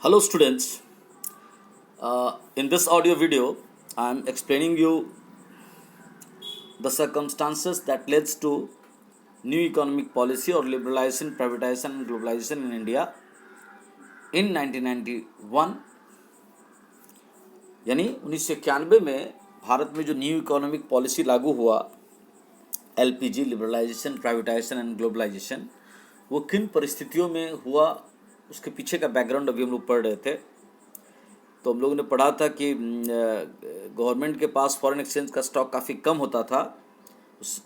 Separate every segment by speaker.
Speaker 1: Hello students, in this audio video I am explaining you the circumstances that leads to new economic policy or liberalization, privatization and globalization in India in 1991 यानी 1991 में भारत में जो new economic policy लागू हुआ LPG liberalisation privatisation and globalisation वो किन परिस्थितियों में हुआ उसके पीछे का बैकग्राउंड अभी हम लोग पढ़ रहे थे। तो हम लोगों ने पढ़ा था कि गवर्नमेंट के पास फॉरेन एक्सचेंज का स्टॉक काफ़ी कम होता था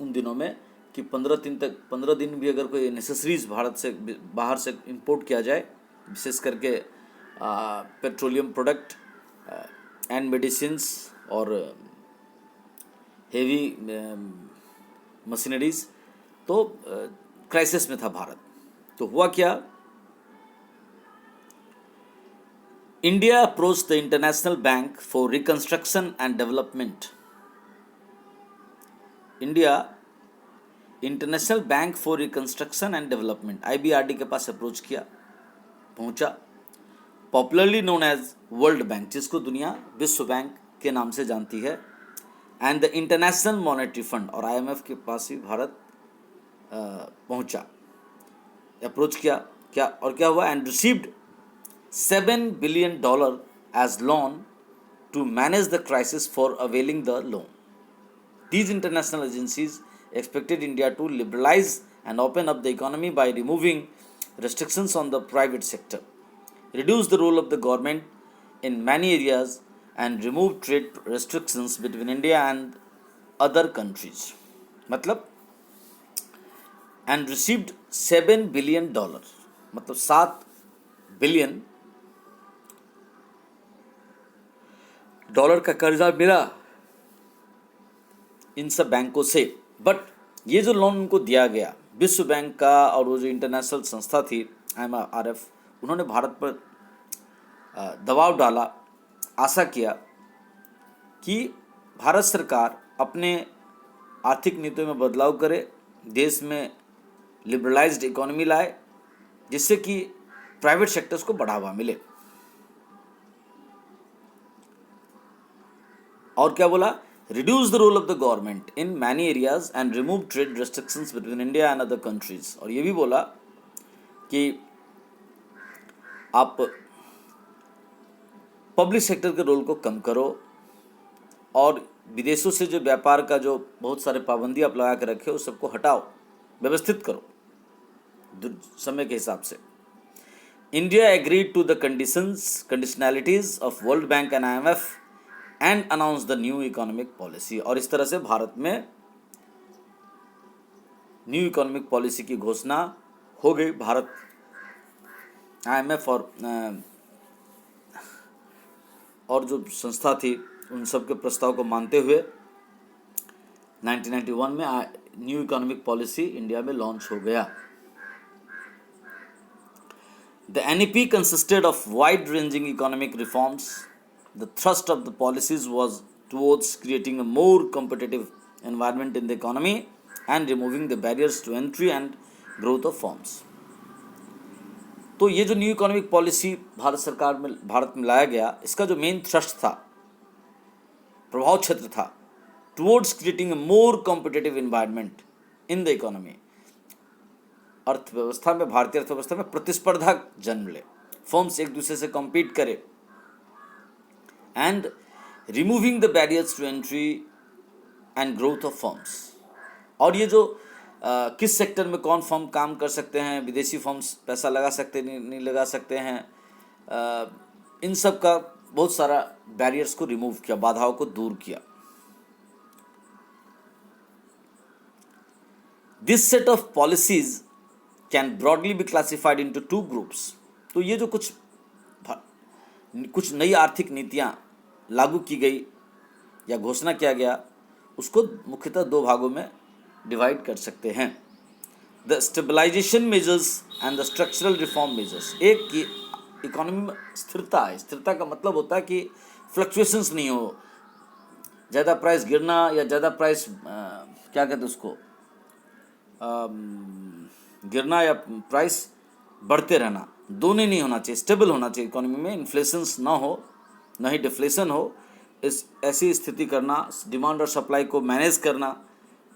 Speaker 1: उन दिनों में कि 15 दिन भी अगर कोई नेसेसरीज भारत से बाहर से इंपोर्ट किया जाए, विशेष करके पेट्रोलियम प्रोडक्ट एंड मेडिसिन्स और हेवी मशीनरीज, तो क्राइसिस में था भारत। तो हुआ क्या, India approached the International Bank for Reconstruction and Development. India international bank for reconstruction and development IBRD के पास अप्रोच किया, पहुंचा, popularly known as world bank, जिसको दुनिया विश्व बैंक के नाम से जानती है, and the international monetary fund और IMF के पास भी भारत पहुंचा, अप्रोच किया। क्या और क्या हुआ, and received $7 billion as loan to manage the crisis for availing the loan. These international agencies expected India to liberalize and open up the economy by removing restrictions on the private sector, reduce the role of the government in many areas, and remove trade restrictions between India and other countries. मतलब and received $7 billion, मतलब 7 billion dollar का कर्जा मिला इन सब बैंकों से। But ये जो लोन उनको दिया गया विश्व बैंक का और वो जो इंटरनेशनल संस्था थी IMF, उन्होंने भारत पर दबाव डाला, आशा किया कि भारत सरकार अपने आर्थिक नीतियों में बदलाव करे, देश में लिबरलाइज्ड इकोनॉमी लाए, जिससे कि प्राइवेट सेक्टर्स को बढ़ावा मिले। और क्या बोला, reduce the role of the government in many areas and remove trade restrictions between India and other countries. और ये भी बोला कि आप पब्लिक सेक्टर के रोल को कम करो और विदेशों से जो व्यापार का जो बहुत सारे पाबंदी आप लगा के रखे उस सबको हटाओ, व्यवस्थित करो समय के हिसाब से। India agreed to the conditionalities of world bank and IMF and announce the new economic policy. और इस तरह से भारत में न्यू इकोनॉमिक पॉलिसी की घोषणा हो गई। भारत IMF और जो संस्था थी उन सब के प्रस्ताव को मानते हुए 1991 में न्यू इकोनॉमिक पॉलिसी इंडिया में लॉन्च हो गया। The NEP consisted of wide-ranging economic reforms. The thrust of the policies was towards creating a more competitive environment in the economy and removing the barriers to entry and growth of firms. तो ये जो new economic policy Bharat में लाया गया, इसका जो main thrust था, प्रभाव क्षेत्र था, towards creating a more competitive environment in the economy, अर्थव्यवस्था में, भारतीय अर्थव्यवस्था में प्रतिस्पर्धा जन्म ले, फर्म्स एक दूसरे से कॉम्पीट करे, and removing the barriers to entry and growth of firms. और ये जो किस सेक्टर में कौन फर्म काम कर सकते हैं, विदेशी फर्म्स पैसा लगा सकते नहीं लगा सकते हैं, इन सब का बहुत सारा बैरियर्स को रिमूव किया, बाधाओं को दूर किया। This set of policies can broadly be classified into 2 groups. तो ये जो कुछ नई आर्थिक नीतियां लागू की गई या घोषणा किया गया, उसको मुख्यतः 2 भागों में डिवाइड कर सकते हैं, the stabilisation measures and the structural reform measures. एक की इकोनॉमी में स्थिरता है, स्थिरता का मतलब होता है कि फ्लक्चुएशंस नहीं हो, ज़्यादा प्राइस गिरना या ज़्यादा प्राइस क्या कहते हैं उसको, गिरना या प्राइस बढ़ते रहना, दोनों नहीं होना चाहिए, स्टेबल होना चाहिए इकोनॉमी में, इन्फ्लेशंस ना हो, ना ही डिफ्लेशन हो। इस ऐसी स्थिति करना, डिमांड और सप्लाई को मैनेज करना,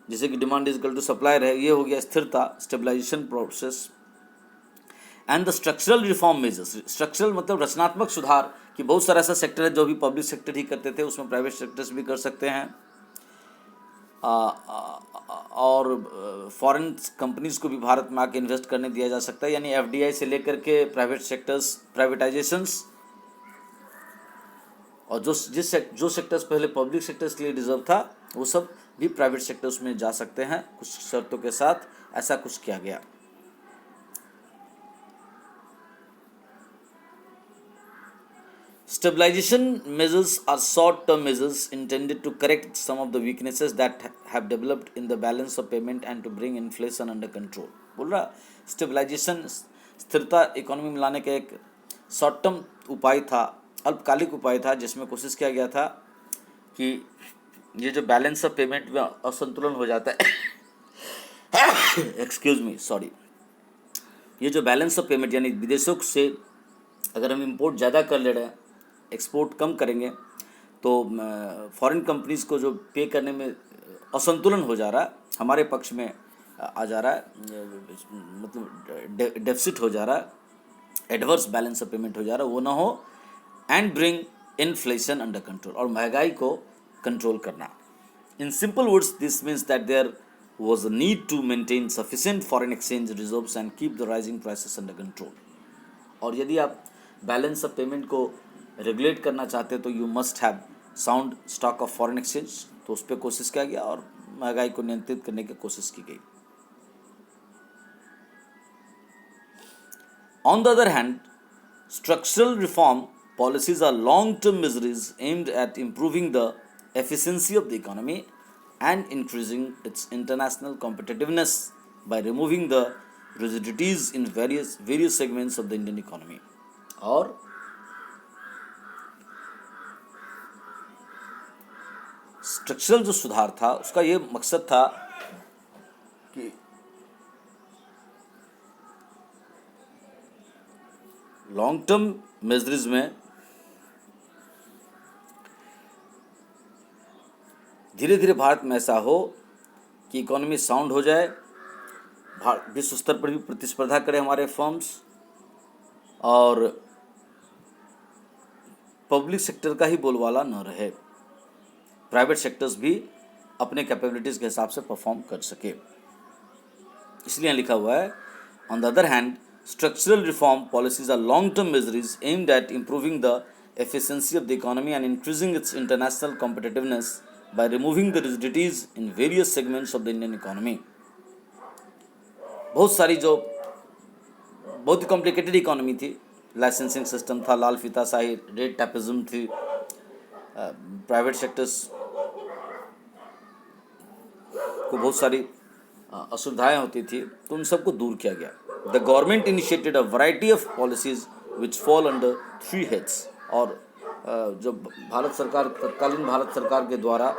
Speaker 1: जैसे कि demand is equal to supply रहे, ये हो गया स्थिरता, stabilisation process. And the structural reform measures, structural मतलब रचनात्मक सुधार, कि बहुत सारा ऐसा सेक्टर है जो भी पब्लिक सेक्टर ही करते थे, उसमें प्राइवेट सेक्टर्स भी कर सकते हैं। और फॉरेन कंपनीज को भी भारत में आके इन्वेस्ट करने दिया जा सकता है, यानी एफडीआई से लेकर के प्राइवेट सेक्टर्स, प्राइवेटाइजेशंस, और जो सेक्टर्स पहले पब्लिक सेक्टर्स के लिए रिजर्व था, वो सब भी प्राइवेट सेक्टर्स में जा सकते हैं कुछ शर्तों के साथ। ऐसा कुछ किया गया। Stabilization measures are short-term measures intended to correct some of the weaknesses that have developed in the balance of payment and to bring inflation under control। बोल रहा स्टेबलाइजेशन स्थिरता इकोनॉमी में लाने का एक शॉर्ट टर्म उपाय था, अल्पकालिक उपाय था, जिसमें कोशिश किया गया था कि ये जो बैलेंस ऑफ पेमेंट में असंतुलन हो जाता है एक्सक्यूज मी सॉरी, ये जो बैलेंस ऑफ पेमेंट यानी विदेशों से अगर हम इंपोर्ट ज़्यादा कर ले रहे हैं, एक्सपोर्ट कम करेंगे, तो फॉरेन कंपनीज़ को जो पे करने में असंतुलन हो जा रहा है, हमारे पक्ष में आ जा रहा है, मतलब डेफिसिट हो जा रहा है, एडवर्स बैलेंस ऑफ पेमेंट हो जा रहा है, वो ना हो। And bring inflation under control, और महंगाई को कंट्रोल करना। In simple words this means that there was a need to maintain sufficient foreign exchange reserves and keep the rising prices under control। और यदि आप बैलेंस ऑफ पेमेंट को regulate करना चाहते हैं तो you must have sound stock of foreign exchange, तो उस पर कोशिश किया गया और महंगाई को नियंत्रित करने की कोशिश की गई। On the other hand, structural reform policies are long term measures aimed at improving the efficiency of the economy and increasing its international competitiveness by removing the rigidities in various segments of the Indian economy। और structural जो सुधार था उसका ये मकसद था कि long term measures में धीरे धीरे भारत में ऐसा हो कि इकोनॉमी साउंड हो जाए, विश्व स्तर पर भी प्रतिस्पर्धा करें हमारे फर्म्स, और पब्लिक सेक्टर का ही बोलबाला न रहे, प्राइवेट सेक्टर्स भी अपने कैपेबिलिटीज़ के हिसाब से परफॉर्म कर सके। इसलिए लिखा हुआ है, on the other hand structural reform policies are long term measures aimed at improving the efficiency of the economy and increasing its international competitiveness by removing the rigidities in various segments of the Indian economy। बहुत सारी जो बहुत ही complicated economy थी, licensing system था, लाल फीताशाही, rate tapism थी, private sectors को बहुत सारी असुविधाएं होती थी, तो उन सबको दूर किया गया। The government initiated a variety of policies which fall under 3 heads. और जो भारत सरकार, तत्कालीन भारत सरकार के द्वारा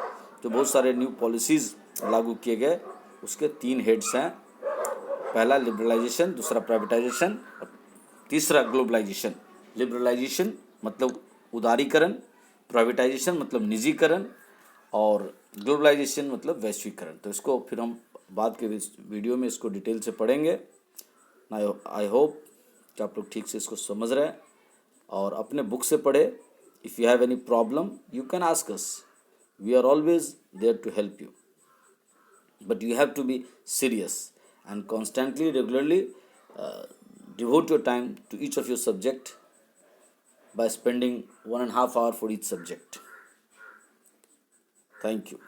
Speaker 1: जो बहुत सारे न्यू पॉलिसीज़ लागू किए गए, उसके 3 हेड्स हैं। पहला लिबरलाइजेशन, दूसरा प्राइवेटाइजेशन, और तीसरा ग्लोबलाइजेशन। लिबरलाइजेशन मतलब उदारीकरण, प्राइवेटाइजेशन मतलब निजीकरण, और ग्लोबलाइजेशन मतलब वैश्वीकरण। तो इसको फिर हम बाद के वीडियो में इसको डिटेल से पढ़ेंगे। आई होप कि आप लोग ठीक से इसको समझ रहे हैं और अपने बुक से पढ़े। If you have any problem, you can ask us. We are always there to help you. But you have to be serious and constantly, regularly devote your time to each of your subject by spending 1.5 hours for each subject. Thank you.